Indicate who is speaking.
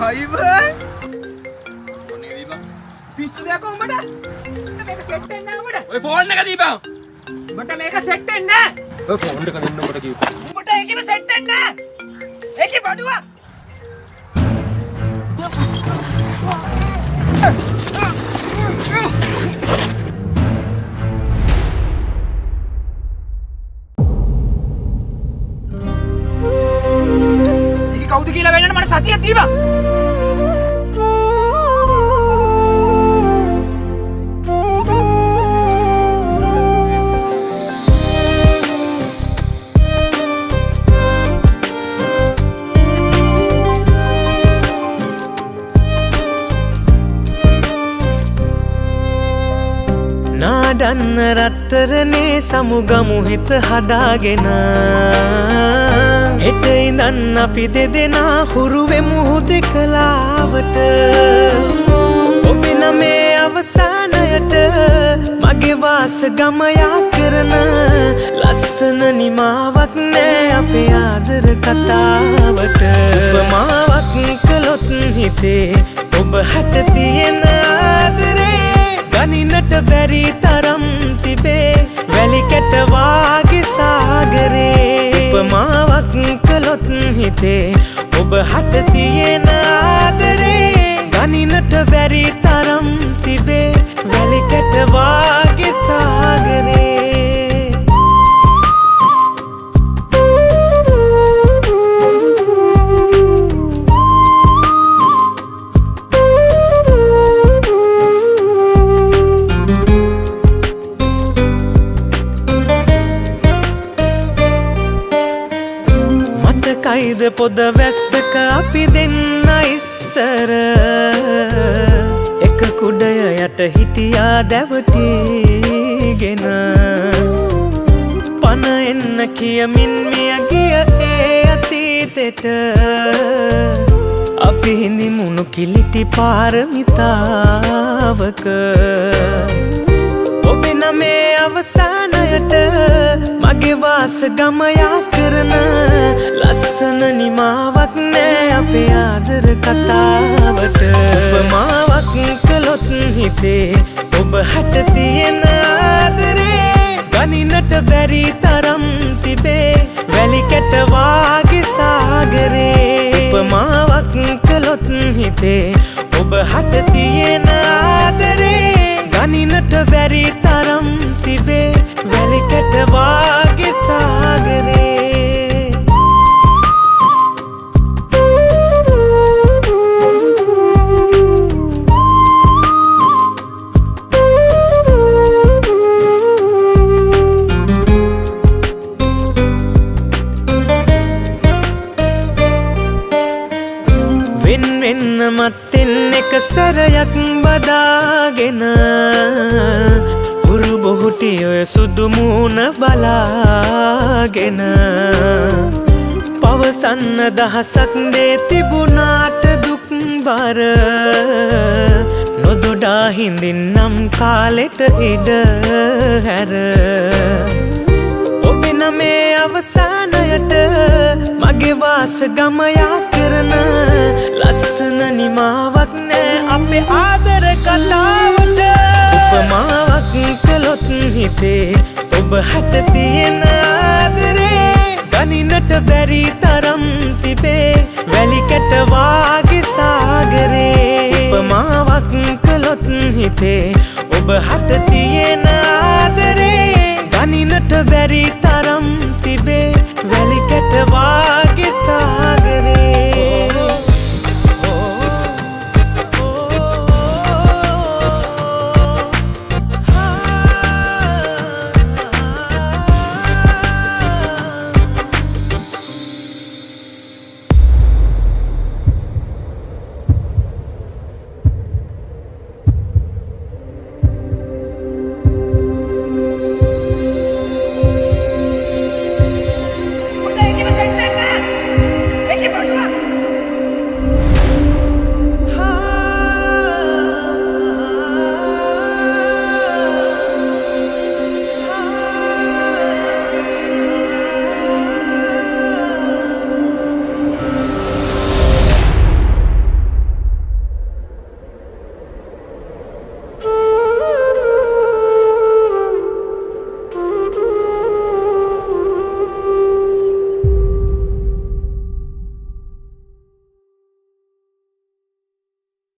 Speaker 1: හයි බං. මොනේ දී බං? පිස්සු දෙයක් උඹට. මේක සෙට් වෙන්නේ නැහැ උඹට. ඔය ෆෝන් එක දීපන්. උඹට මේක සෙට් වෙන්නේ නැහැ. ඔය ෆෝන් එක දෙන්න උඹට කිව්වා. උඹට ඒකෙම සෙට් වෙන්නේ නැහැ. ඒකේ බඩුවා. ඒක කවුද කියලා වෙන්නට මට සතියක් දීපන්.
Speaker 2: නාඩන්න රත්තරනේ සමුගමු හිත හදාගෙන හෙට ඉඳන් අපි දෙදෙනා හුරු වෙමු හුදෙකලාවට ඔබින මේ අවසානයට මගේ වාස ගමයා කරන ලස්සන නිමාවක් නෑ අපේ ආදර කතාවට උපමාවක් කළොත් හිතේ ඔබ හට තියෙන ආදරේ ගනින්නට බැරි තරම් තිබේ වැලි කැට වාගේ සාගරේ උපමාවක් කළොත් හිතේ ඔබ හට තියෙන ආදරේ ගනින්නට බැරි තරම් තිබේ වැලි කැට වාගේ සාගරේ කයිද පොද වැස්සක අපි දෙන්න ඉස්සර එක කුඩය යට හිටියා දැවටීගෙන පන එන්න කියමින් මිය ගිය ඒ අතීතෙට අපි හිඳිමුණු කිලිටි පාරමිතාවක ඔබෙන මේ අවසානයට මගේ වාස ගමයා කරන ලස්සන නිමාවක් නෑ අපේ ආදර කතාවට උපමාවක් කළොත් හිතේ ඔබ හට තියෙන ආදරේ ගනින්නට බැරි තරම් තිබේ වැලි කැට වාගේ සාගරේ උපමාවක් කළොත් හිතේ ඔබ හට තියෙන ආදරේ ගනින්නට බැරි තරම් තිබේ වැලි කැට වාගේ සාගරේ වෙන් වෙන්න මත්තෙන් එක සැරයක් බදාගෙන හුරු බොහුටි ඔය සුදු මූණ බලාගෙන පවසන්න දහසක් දේ තිබුණාට දුක් බර නොදොඩා හිඳින්නම් කාලෙට ඉඩ හැර ඔබෙන මේ අවසානයට මගේ වාස ගමයා කරන ලස්සන නිමාවක් නෑ අපේ ආදර කතාවට උපමාවක් කළොත් හිතේ ඔබ හට තියෙන ආදරේ ගනින්නට බැරි තරම් තිබේ වැලි කැට වාගේ සාගරේ උපමාවක් කළොත් හිතේ ඔබ හට තියෙන ආදරේ ගනින්නට බැරි තරම් තිබේ වැලි කැට වාගේ සාගරේ